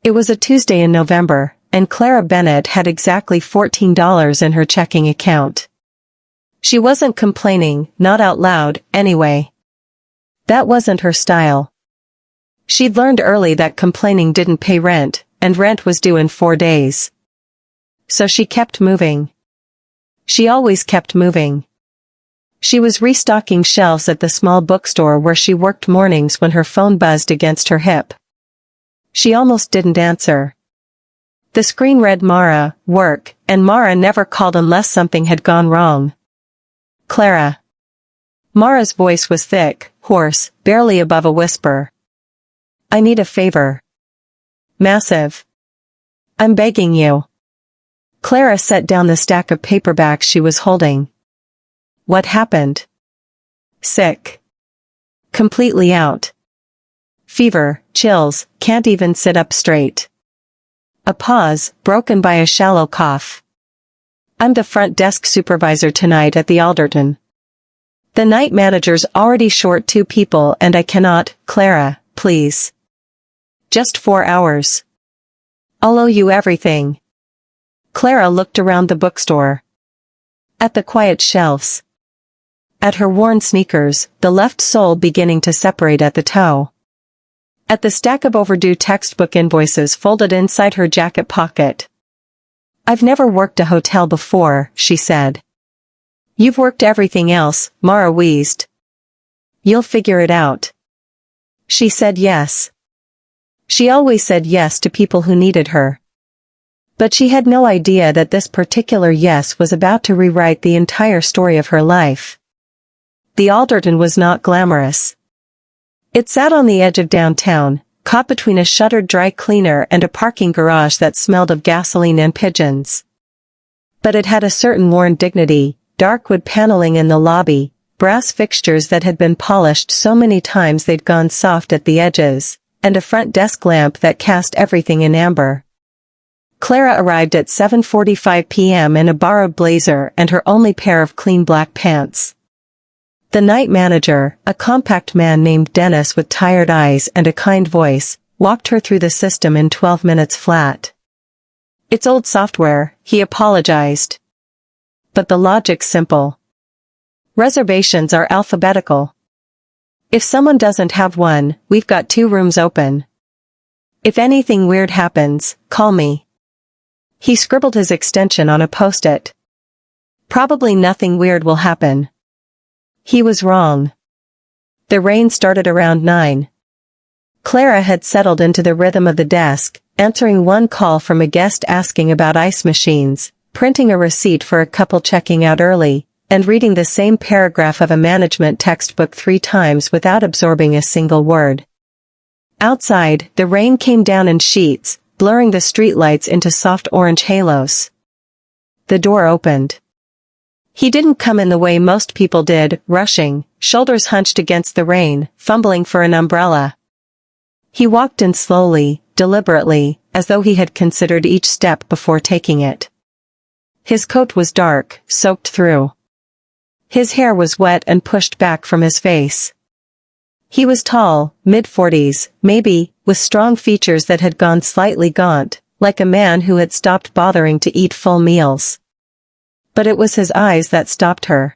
It was a Tuesday in November, and Clara Bennett had exactly $14 in her checking account. She wasn't complaining, not out loud, anyway. That wasn't her style. She'd learned early that complaining didn't pay rent, and rent was due in 4 days. So she kept moving. She always kept moving. She was restocking shelves at the small bookstore where she worked mornings when her phone buzzed against her hip. She almost didn't answer. The screen read Mara, work, and Mara never called unless something had gone wrong. Clara. Mara's voice was thick, hoarse, barely above a whisper. I need a favor. Massive. I'm begging you. Clara set down the stack of paperbacks she was holding. What happened? Sick. Completely out. Fever, chills, can't even sit up straight. A pause, broken by a shallow cough. I'm the front desk supervisor tonight at the Alderton. The night manager's already short 2 people and I cannot, Clara, please. Just 4 hours. I'll owe you everything. Clara looked around the bookstore. At the quiet shelves. At her worn sneakers, the left sole beginning to separate at the toe. At the stack of overdue textbook invoices folded inside her jacket pocket. I've never worked a hotel before, she said. You've worked everything else, Mara wheezed. You'll figure it out. She said yes. She always said yes to people who needed her. But she had no idea that this particular yes was about to rewrite the entire story of her life. The Alderton was not glamorous. It sat on the edge of downtown, caught between a shuttered dry cleaner and a parking garage that smelled of gasoline and pigeons. But it had a certain worn dignity, dark wood paneling in the lobby, brass fixtures that had been polished so many times they'd gone soft at the edges, and a front desk lamp that cast everything in amber. Clara arrived at 7:45 p.m. in a borrowed blazer and her only pair of clean black pants. The night manager, a compact man named Dennis with tired eyes and a kind voice, walked her through the system in 12 minutes flat. It's old software, he apologized. But the logic's simple. Reservations are alphabetical. If someone doesn't have one, we've got 2 rooms open. If anything weird happens, call me. He scribbled his extension on a post-it. Probably nothing weird will happen. He was wrong. The rain started around 9. Clara had settled into the rhythm of the desk, answering one call from a guest asking about ice machines, printing a receipt for a couple checking out early, and reading the same paragraph of a management textbook 3 times without absorbing a single word. Outside, the rain came down in sheets, blurring the streetlights into soft orange halos. The door opened. He didn't come in the way most people did, rushing, shoulders hunched against the rain, fumbling for an umbrella. He walked in slowly, deliberately, as though he had considered each step before taking it. His coat was dark, soaked through. His hair was wet and pushed back from his face. He was tall, mid-40s, maybe, with strong features that had gone slightly gaunt, like a man who had stopped bothering to eat full meals. But it was his eyes that stopped her.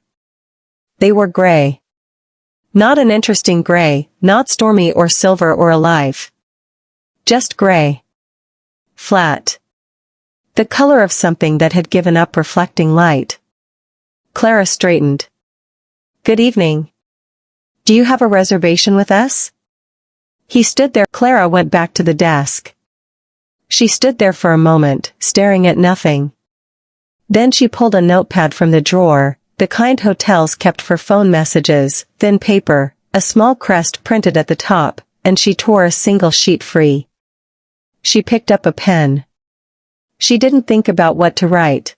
They were gray. Not an interesting gray, not stormy or silver or alive. Just gray. Flat. The color of something that had given up reflecting light. Clara straightened. Good evening. Do you have a reservation with us? He stood there. Clara went back to the desk. She stood there for a moment, staring at nothing. Then she pulled a notepad from the drawer, the kind hotels kept for phone messages, thin paper, a small crest printed at the top, and she tore a single sheet free. She picked up a pen. She didn't think about what to write.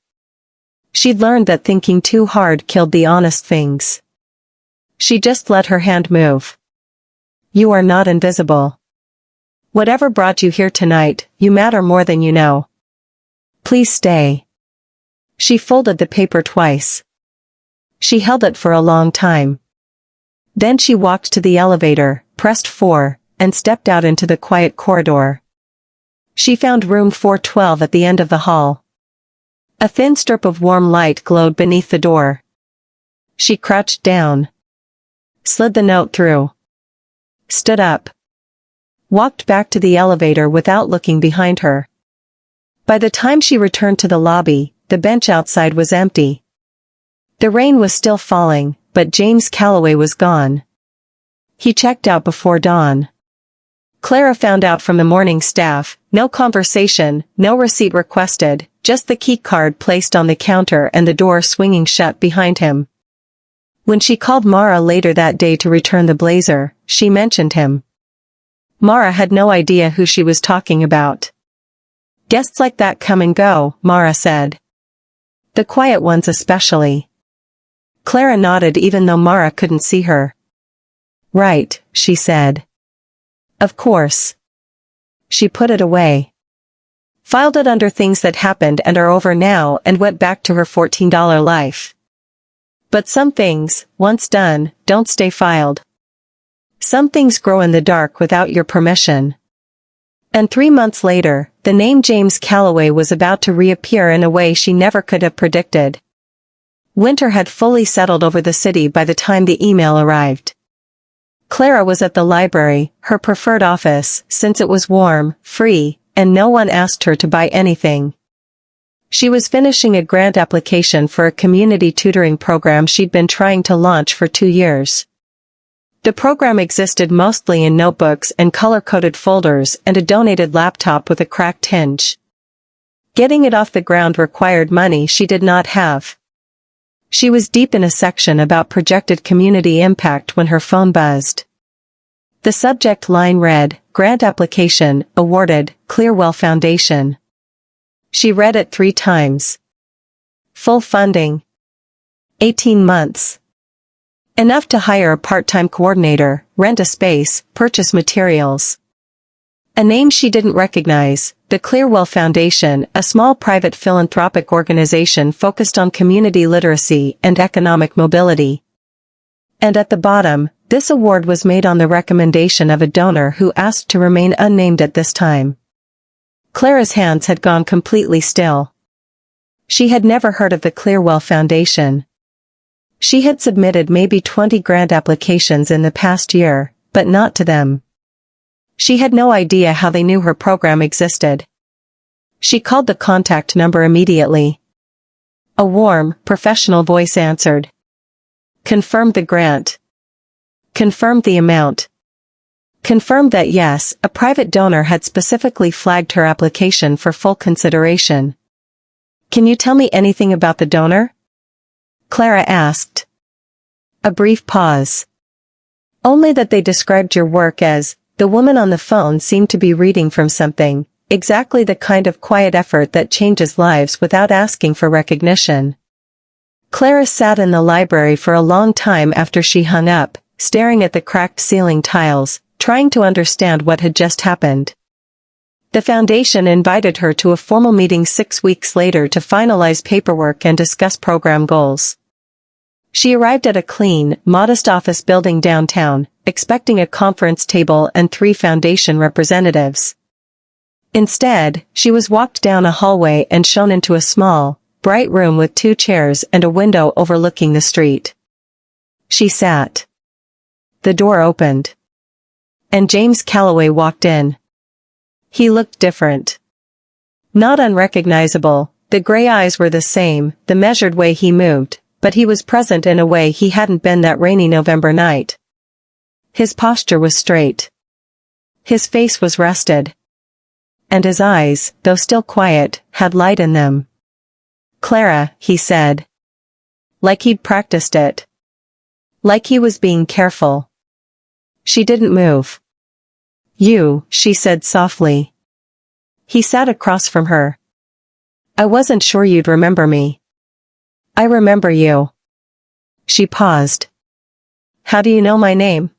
She'd learned that thinking too hard killed the honest things. She just let her hand move. You are not invisible. Whatever brought you here tonight, you matter more than you know. Please stay. She folded the paper twice. She held it for a long time. Then she walked to the elevator, pressed 4, and stepped out into the quiet corridor. She found room 412 at the end of the hall. A thin strip of warm light glowed beneath the door. She crouched down. Slid the note through. Stood up. Walked back to the elevator without looking behind her. By the time she returned to the lobby, the bench outside was empty. The rain was still falling, but James Calloway was gone. He checked out before dawn. Clara found out from the morning staff, no conversation, no receipt requested, just the key card placed on the counter and the door swinging shut behind him. When she called Mara later that day to return the blazer, she mentioned him. Mara had no idea who she was talking about. Guests like that come and go, Mara said. The quiet ones especially. Clara nodded even though Mara couldn't see her. Right, she said. Of course. She put it away. Filed it under things that happened and are over now and went back to her $14 life. But some things, once done, don't stay filed. Some things grow in the dark without your permission. And 3 months later, the name James Calloway was about to reappear in a way she never could have predicted. Winter had fully settled over the city by the time the email arrived. Clara was at the library, her preferred office, since it was warm, free, and no one asked her to buy anything. She was finishing a grant application for a community tutoring program she'd been trying to launch for 2 years. The program existed mostly in notebooks and color-coded folders and a donated laptop with a cracked hinge. Getting it off the ground required money she did not have. She was deep in a section about projected community impact when her phone buzzed. The subject line read, Grant Application, Awarded, Clearwell Foundation. She read it 3 times. Full funding. 18 months. Enough to hire a part-time coordinator, rent a space, purchase materials. A name she didn't recognize, the Clearwell Foundation, a small private philanthropic organization focused on community literacy and economic mobility. And at the bottom, this award was made on the recommendation of a donor who asked to remain unnamed at this time. Clara's hands had gone completely still. She had never heard of the Clearwell Foundation. She had submitted maybe 20 grant applications in the past year, but not to them. She had no idea how they knew her program existed. She called the contact number immediately. A warm, professional voice answered. Confirmed the grant. Confirmed the amount. Confirmed that yes, a private donor had specifically flagged her application for full consideration. Can you tell me anything about the donor? Clara asked. A brief pause. Only that they described your work as, the woman on the phone seemed to be reading from something, exactly the kind of quiet effort that changes lives without asking for recognition. Clara sat in the library for a long time after she hung up, staring at the cracked ceiling tiles, trying to understand what had just happened. The foundation invited her to a formal meeting 6 weeks later to finalize paperwork and discuss program goals. She arrived at a clean, modest office building downtown, expecting a conference table and 3 foundation representatives. Instead, she was walked down a hallway and shown into a small, bright room with 2 chairs and a window overlooking the street. She sat. The door opened. And James Calloway walked in. He looked different. Not unrecognizable, the gray eyes were the same, the measured way he moved, but he was present in a way he hadn't been that rainy November night. His posture was straight. His face was rested. And his eyes, though still quiet, had light in them. Clara, he said. Like he'd practiced it. Like he was being careful. She didn't move. You, she said softly. He sat across from her. I wasn't sure you'd remember me. I remember you. She paused. How do you know my name?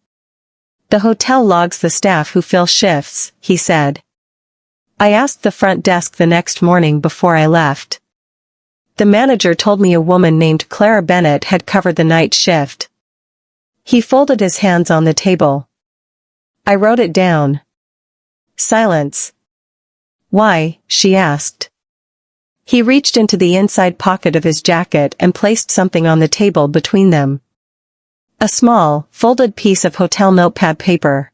The hotel logs the staff who fill shifts, he said. I asked the front desk the next morning before I left. The manager told me a woman named Clara Bennett had covered the night shift. He folded his hands on the table. I wrote it down. Silence. Why? She asked. He reached into the inside pocket of his jacket and placed something on the table between them. A small, folded piece of hotel notepad paper.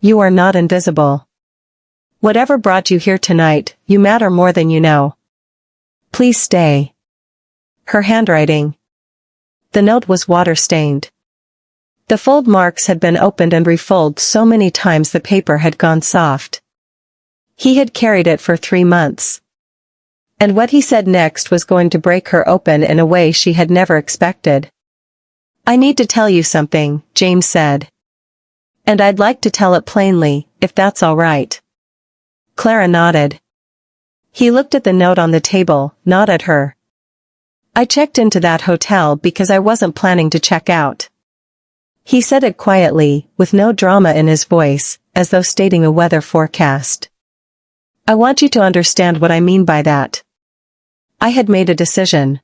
You are not invisible. Whatever brought you here tonight, you matter more than you know. Please stay. Her handwriting. The note was water-stained. The fold marks had been opened and refolded so many times the paper had gone soft. He had carried it for 3 months. And what he said next was going to break her open in a way she had never expected. I need to tell you something, James said. And I'd like to tell it plainly, if that's all right. Clara nodded. He looked at the note on the table, not at her. I checked into that hotel because I wasn't planning to check out. He said it quietly, with no drama in his voice, as though stating a weather forecast. I want you to understand what I mean by that. I had made a decision.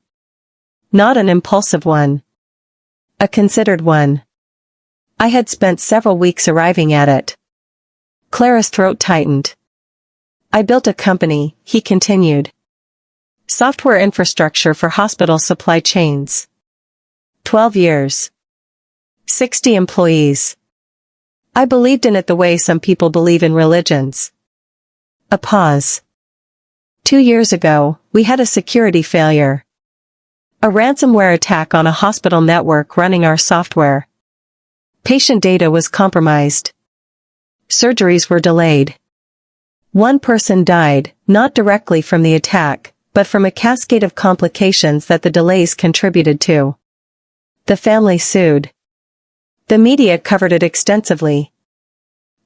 Not an impulsive one. A considered one. I had spent several weeks arriving at it. Clara's throat tightened. I built a company, he continued. Software infrastructure for hospital supply chains. 12 years. 60 employees. I believed in it the way some people believe in religions. A pause. 2 years ago, we had a security failure. A ransomware attack on a hospital network running our software. Patient data was compromised. Surgeries were delayed. One person died, not directly from the attack, but from a cascade of complications that the delays contributed to. The family sued. The media covered it extensively.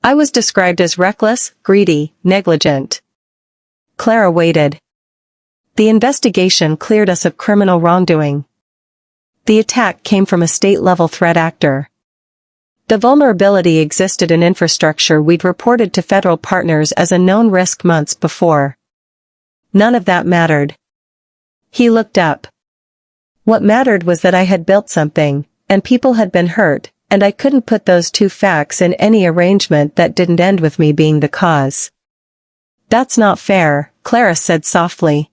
I was described as reckless, greedy, negligent. Clara waited. The investigation cleared us of criminal wrongdoing. The attack came from a state-level threat actor. The vulnerability existed in infrastructure we'd reported to federal partners as a known risk months before. None of that mattered. He looked up. What mattered was that I had built something, and people had been hurt, and I couldn't put those two facts in any arrangement that didn't end with me being the cause. That's not fair, Clara said softly.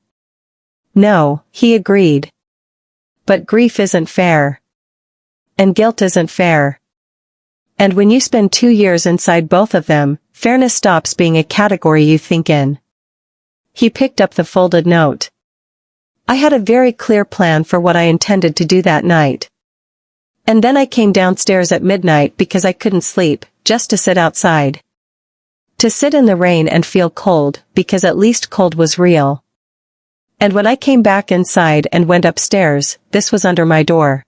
No, he agreed. But grief isn't fair. And guilt isn't fair. And when you spend 2 years inside both of them, fairness stops being a category you think in. He picked up the folded note. I had a very clear plan for what I intended to do that night. And then I came downstairs at midnight because I couldn't sleep, just to sit outside. To sit in the rain and feel cold, because at least cold was real. And when I came back inside and went upstairs, this was under my door.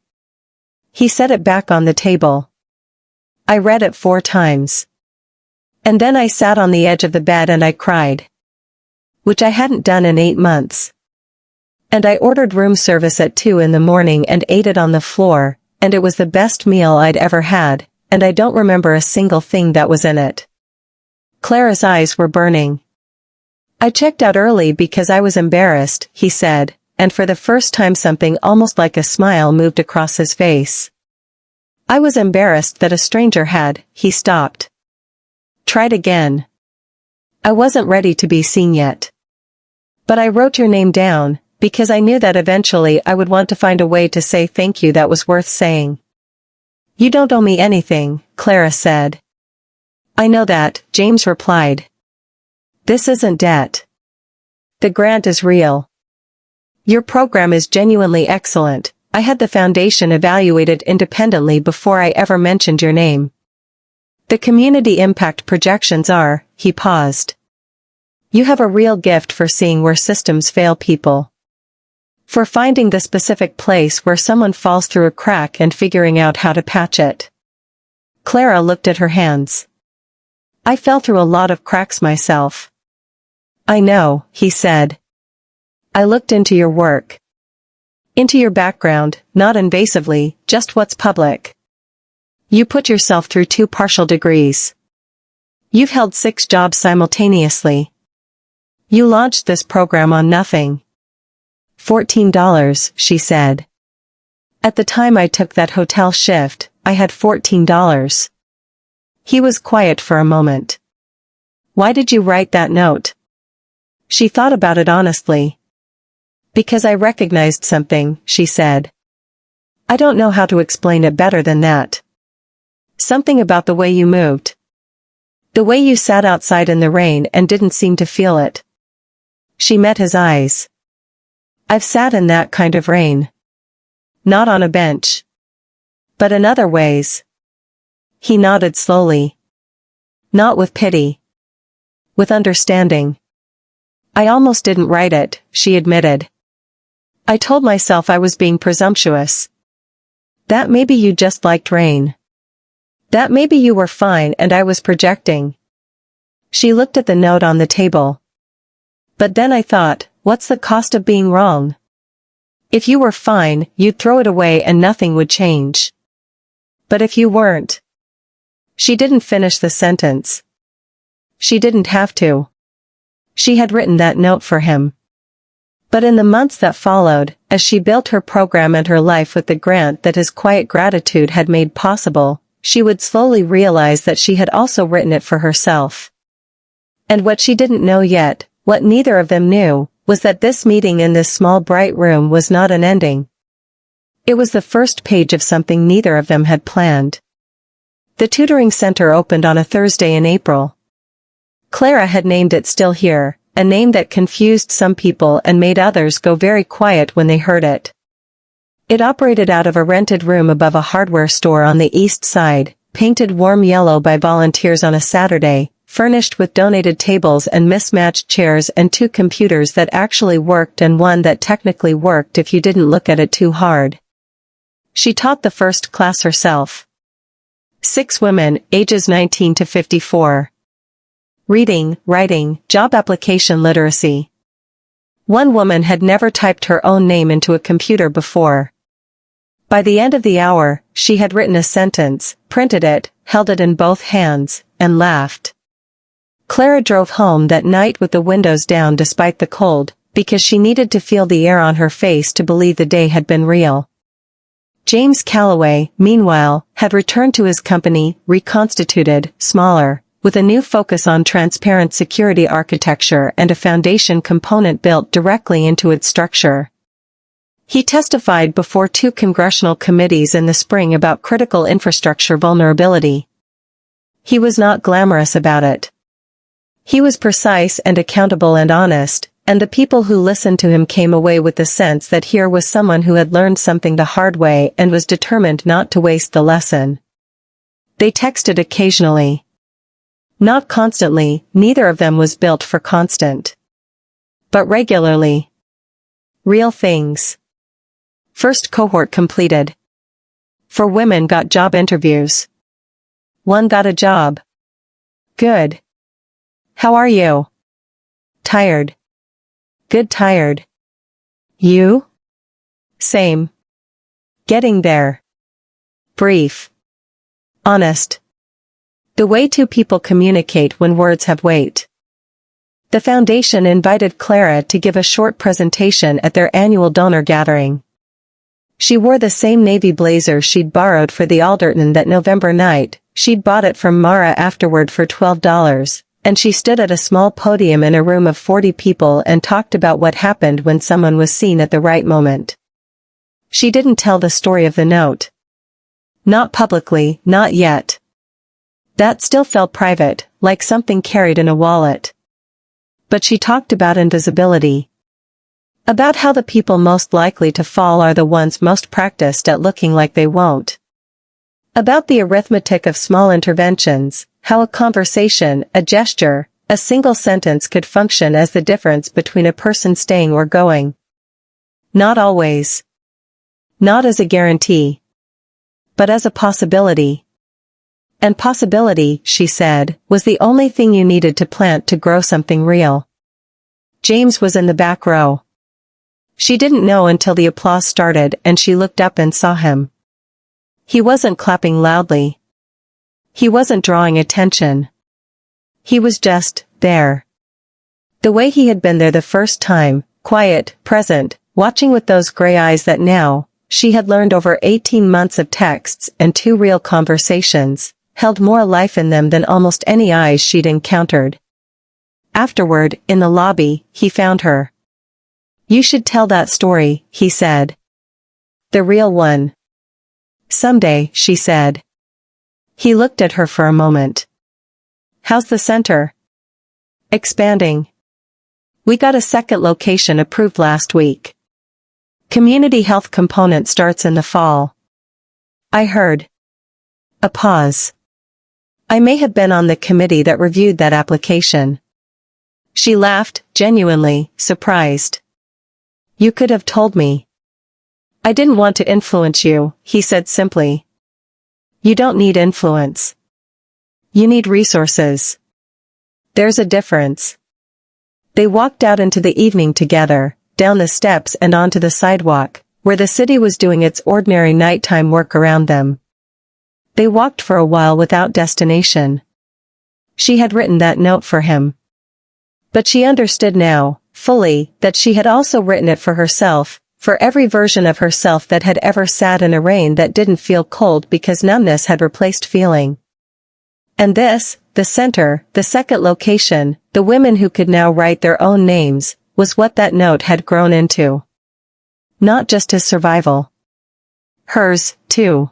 He set it back on the table. I read it 4 times. And then I sat on the edge of the bed and I cried. Which I hadn't done in 8 months. And I ordered room service at 2 in the morning and ate it on the floor, and it was the best meal I'd ever had, and I don't remember a single thing that was in it. Clara's eyes were burning. I checked out early because I was embarrassed, he said, and for the first time something almost like a smile moved across his face. I was embarrassed that a stranger had, he stopped. Tried again. I wasn't ready to be seen yet. But I wrote your name down, because I knew that eventually I would want to find a way to say thank you that was worth saying. You don't owe me anything, Clara said. I know that, James replied. This isn't debt. The grant is real. Your program is genuinely excellent. I had the foundation evaluated independently before I ever mentioned your name. The community impact projections are, he paused. You have a real gift for seeing where systems fail people. For finding the specific place where someone falls through a crack and figuring out how to patch it. Clara looked at her hands. I fell through a lot of cracks myself. I know, he said. I looked into your work. Into your background, not invasively, just what's public. You put yourself through 2 partial degrees. You've held 6 jobs simultaneously. You launched this program on nothing. $14, she said. At the time I took that hotel shift, I had $14. He was quiet for a moment. Why did you write that note? She thought about it honestly. Because I recognized something, she said. I don't know how to explain it better than that. Something about the way you moved. The way you sat outside in the rain and didn't seem to feel it. She met his eyes. I've sat in that kind of rain. Not on a bench. But in other ways. He nodded slowly. Not with pity. With understanding. I almost didn't write it, she admitted. I told myself I was being presumptuous. That maybe you just liked rain. That maybe you were fine and I was projecting. She looked at the note on the table. But then I thought, what's the cost of being wrong? If you were fine, you'd throw it away and nothing would change. But if you weren't. She didn't finish the sentence. She didn't have to. She had written that note for him. But in the months that followed, as she built her program and her life with the grant that his quiet gratitude had made possible, she would slowly realize that she had also written it for herself. And what she didn't know yet, what neither of them knew, was that this meeting in this small bright room was not an ending. It was the first page of something neither of them had planned. The tutoring center opened on a Thursday in April. Clara had named it Still Here, a name that confused some people and made others go very quiet when they heard it. It operated out of a rented room above a hardware store on the east side, painted warm yellow by volunteers on a Saturday, furnished with donated tables and mismatched chairs and 2 computers that actually worked and one that technically worked if you didn't look at it too hard. She taught the first class herself. 6 women, ages 19 to 54. Reading, writing, job application literacy. One woman had never typed her own name into a computer before. By the end of the hour, she had written a sentence, printed it, held it in both hands, and laughed. Clara drove home that night with the windows down despite the cold, because she needed to feel the air on her face to believe the day had been real. James Calloway, meanwhile, had returned to his company, reconstituted, smaller, with a new focus on transparent security architecture and a foundation component built directly into its structure. He testified before 2 congressional committees in the spring about critical infrastructure vulnerability. He was not glamorous about it. He was precise and accountable and honest, and the people who listened to him came away with the sense that here was someone who had learned something the hard way and was determined not to waste the lesson. They texted occasionally. Not constantly, neither of them was built for constant. But regularly. Real things. First cohort completed. 4 women got job interviews. 1 got a job. Good. How are you? Tired. Good tired. You? Same. Getting there. Brief. Honest. The way 2 people communicate when words have weight. The foundation invited Clara to give a short presentation at their annual donor gathering. She wore the same navy blazer she'd borrowed for the Alderton that November night. She'd bought it from Mara afterward for $12, and she stood at a small podium in a room of 40 people and talked about what happened when someone was seen at the right moment. She didn't tell the story of the note. Not publicly, not yet. That still felt private, like something carried in a wallet. But she talked about invisibility. About how the people most likely to fall are the ones most practiced at looking like they won't. About the arithmetic of small interventions, how a conversation, a gesture, a single sentence could function as the difference between a person staying or going. Not always. Not as a guarantee. But as a possibility. And possibility, she said, was the only thing you needed to plant to grow something real. James was in the back row. She didn't know until the applause started and she looked up and saw him. He wasn't clapping loudly. He wasn't drawing attention. He was just there. The way he had been there the first time, quiet, present, watching with those gray eyes that now, she had learned over 18 months of texts and 2 real conversations, held more life in them than almost any eyes she'd encountered. Afterward, in the lobby, he found her. "You should tell that story," he said. "The real one." "Someday," she said. He looked at her for a moment. "How's the center?" "Expanding. We got a second location approved last week. Community health component starts in the fall." "I heard." A pause. "I may have been on the committee that reviewed that application." She laughed, genuinely surprised. "You could have told me." "I didn't want to influence you," he said simply. "You don't need influence. You need resources. There's a difference." They walked out into the evening together, down the steps and onto the sidewalk, where the city was doing its ordinary nighttime work around them. They walked for a while without destination. She had written that note for him. But she understood now, fully, that she had also written it for herself, for every version of herself that had ever sat in a rain that didn't feel cold because numbness had replaced feeling. And this, the center, the second location, the women who could now write their own names, was what that note had grown into. Not just his survival. Hers, too.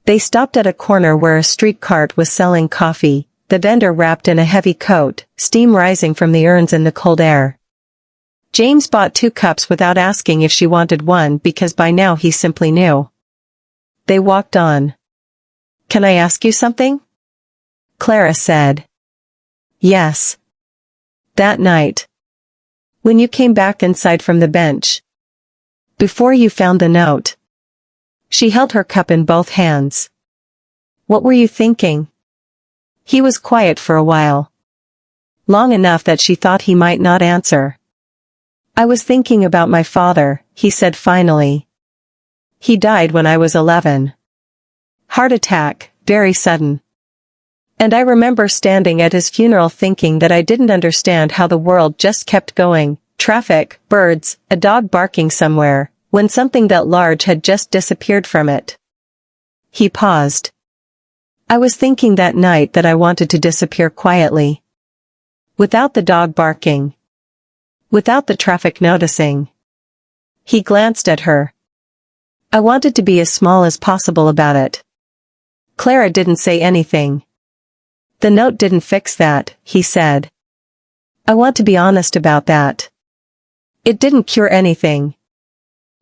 They stopped at a corner where a street cart was selling coffee, the vendor wrapped in a heavy coat, steam rising from the urns in the cold air. James bought 2 cups without asking if she wanted one because by now he simply knew. They walked on. "Can I ask you something?" Clara said. "Yes." "That night. When you came back inside from the bench. Before you found the note." She held her cup in both hands. "What were you thinking?" He was quiet for a while. Long enough that she thought he might not answer. "I was thinking about my father," he said finally. "He died when I was 11. Heart attack, very sudden. And I remember standing at his funeral thinking that I didn't understand how the world just kept going, traffic, birds, a dog barking somewhere, when something that large had just disappeared from it." He paused. "I was thinking that night that I wanted to disappear quietly. Without the dog barking. Without the traffic noticing." He glanced at her. "I wanted to be as small as possible about it." Clara didn't say anything. "The note didn't fix that," he said. "I want to be honest about that. It didn't cure anything.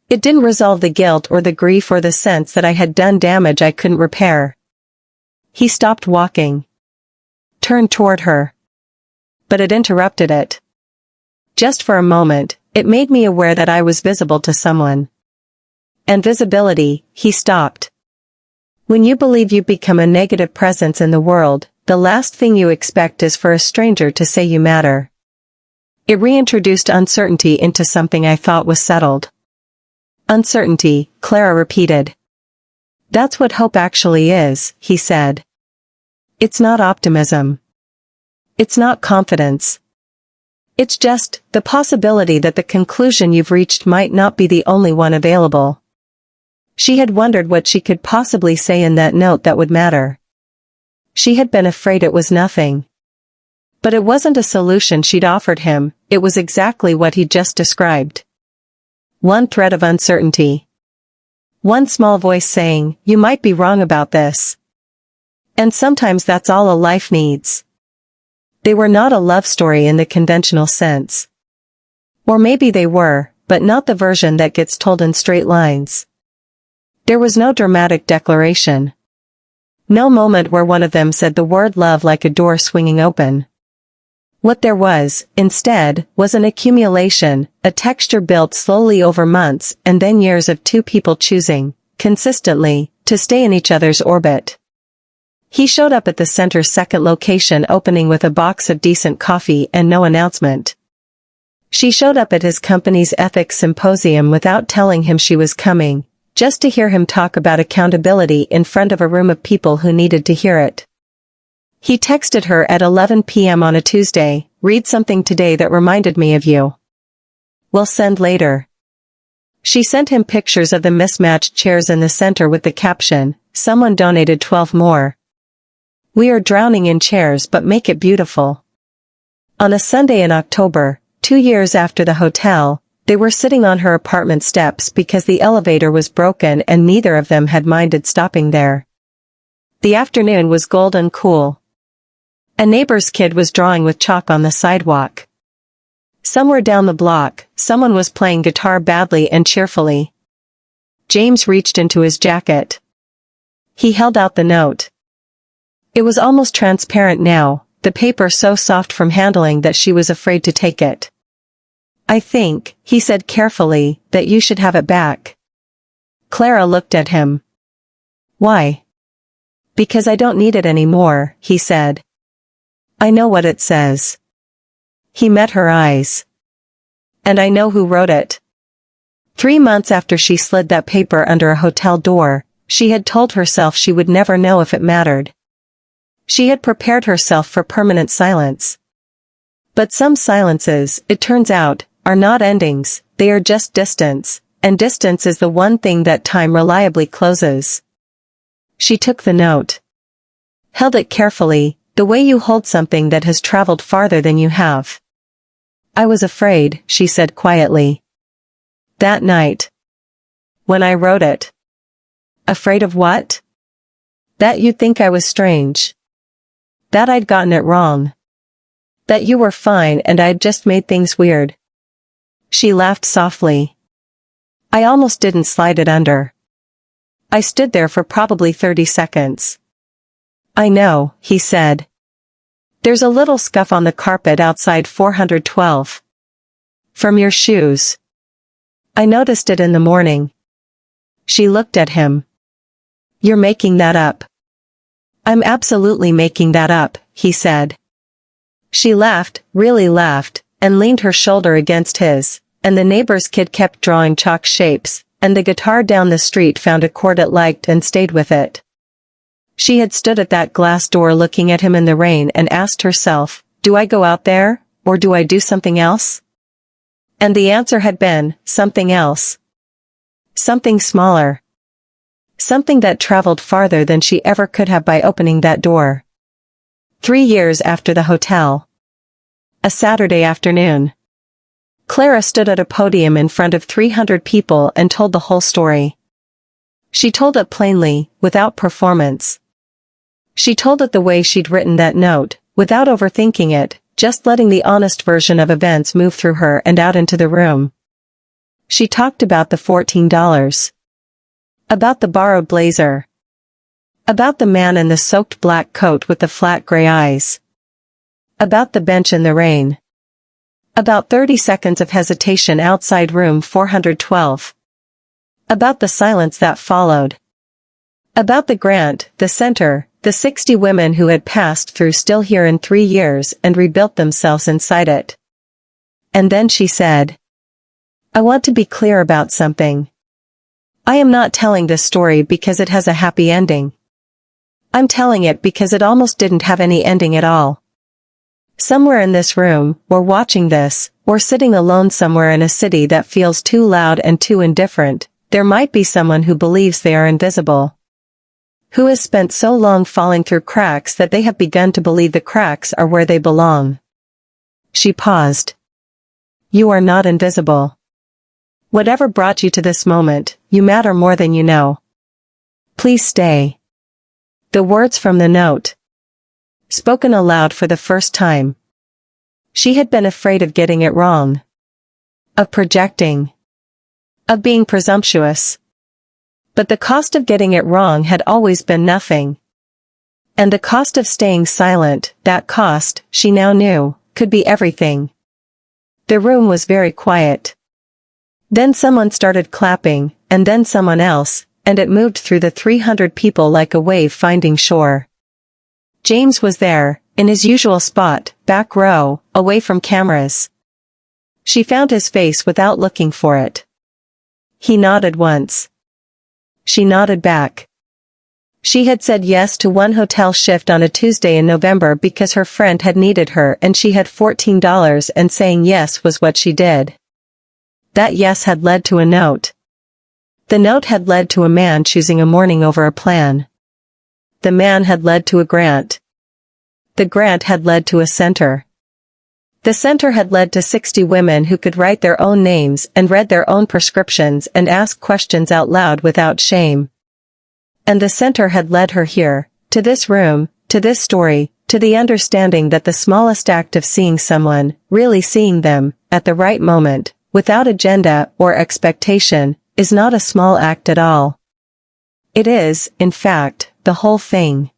It didn't resolve the guilt or the grief or the sense that I had done damage I couldn't repair." He stopped walking. Turned toward her. But it interrupted it. Just for a moment, it made me aware that I was visible to someone. And visibility, he stopped. When you believe you become a negative presence in the world, the last thing you expect is for a stranger to say you matter. It reintroduced uncertainty into something I thought was settled. "Uncertainty," Clara repeated. "That's what hope actually is," he said. "It's not optimism. It's not confidence. It's just the possibility that the conclusion you've reached might not be the only one available." She had wondered what she could possibly say in that note that would matter. She had been afraid it was nothing. But it wasn't a solution she'd offered him, it was exactly what he'd just described. One thread of uncertainty. One small voice saying, "You might be wrong about this." And sometimes that's all a life needs. They were not a love story in the conventional sense. Or maybe they were, but not the version that gets told in straight lines. There was no dramatic declaration. No moment where one of them said the word love like a door swinging open. What there was, instead, was an accumulation, a texture built slowly over months and then years of 2 people choosing, consistently, to stay in each other's orbit. He showed up at the center's second location opening with a box of decent coffee and no announcement. She showed up at his company's ethics symposium without telling him she was coming, just to hear him talk about accountability in front of a room of people who needed to hear it. He texted her at 11 p.m. on a Tuesday, "Read something today that reminded me of you. We'll send later." She sent him pictures of the mismatched chairs in the center with the caption, "Someone donated 12 more. We are drowning in chairs but make it beautiful." On a Sunday in October, 2 years after the hotel, they were sitting on her apartment steps because the elevator was broken and neither of them had minded stopping there. The afternoon was golden cool. A neighbor's kid was drawing with chalk on the sidewalk. Somewhere down the block, someone was playing guitar badly and cheerfully. James reached into his jacket. He held out the note. It was almost transparent now, the paper so soft from handling that she was afraid to take it. "I think," he said carefully, "that you should have it back." Clara looked at him. "Why?" "Because I don't need it anymore," he said. "I know what it says." He met her eyes. "And I know who wrote it." 3 months after she slid that paper under a hotel door, she had told herself she would never know if it mattered. She had prepared herself for permanent silence. But some silences, it turns out, are not endings, they are just distance, and distance is the one thing that time reliably closes. She took the note. Held it carefully, the way you hold something that has traveled farther than you have. "I was afraid," she said quietly. "That night. When I wrote it." "Afraid of what?" "That you'd think I was strange. That I'd gotten it wrong. That you were fine and I'd just made things weird." She laughed softly. "I almost didn't slide it under. I stood there for probably 30 seconds. "I know," he said. "There's a little scuff on the carpet outside 412. From your shoes. I noticed it in the morning." She looked at him. "You're making that up." "I'm absolutely making that up," he said. She laughed, really laughed, and leaned her shoulder against his, and the neighbor's kid kept drawing chalk shapes, and the guitar down the street found a chord it liked and stayed with it. She had stood at that glass door looking at him in the rain and asked herself, "Do I go out there, or do I do something else?" And the answer had been, something else. Something smaller. Something that traveled farther than she ever could have by opening that door. 3 years after the hotel. A Saturday afternoon. Clara stood at a podium in front of 300 people and told the whole story. She told it plainly, without performance. She told it the way she'd written that note, without overthinking it, just letting the honest version of events move through her and out into the room. She talked about the $14. About the borrowed blazer. About the man in the soaked black coat with the flat gray eyes. About the bench in the rain. About 30 seconds of hesitation outside room 412. About the silence that followed. About the grant, the center, the 60 women who had passed through still here in 3 years and rebuilt themselves inside it. And then she said, "I want to be clear about something. I am not telling this story because it has a happy ending. I'm telling it because it almost didn't have any ending at all. Somewhere in this room, or watching this, or sitting alone somewhere in a city that feels too loud and too indifferent, there might be someone who believes they are invisible. Who has spent so long falling through cracks that they have begun to believe the cracks are where they belong." She paused. "You are not invisible. Whatever brought you to this moment, you matter more than you know. Please stay." The words from the note. Spoken aloud for the first time. She had been afraid of getting it wrong. Of projecting. Of being presumptuous. But the cost of getting it wrong had always been nothing. And the cost of staying silent, that cost, she now knew, could be everything. The room was very quiet. Then someone started clapping, and then someone else, and it moved through the 300 people like a wave finding shore. James was there, in his usual spot, back row, away from cameras. She found his face without looking for it. He nodded once. She nodded back. She had said yes to one hotel shift on a Tuesday in November because her friend had needed her and she had $14 and saying yes was what she did. That yes had led to a note. The note had led to a man choosing a morning over a plan. The man had led to a grant. The grant had led to a center. The center had led to 60 women who could write their own names and read their own prescriptions and ask questions out loud without shame. And the center had led her here, to this room, to this story, to the understanding that the smallest act of seeing someone, really seeing them, at the right moment, without agenda or expectation, is not a small act at all. It is, in fact, the whole thing.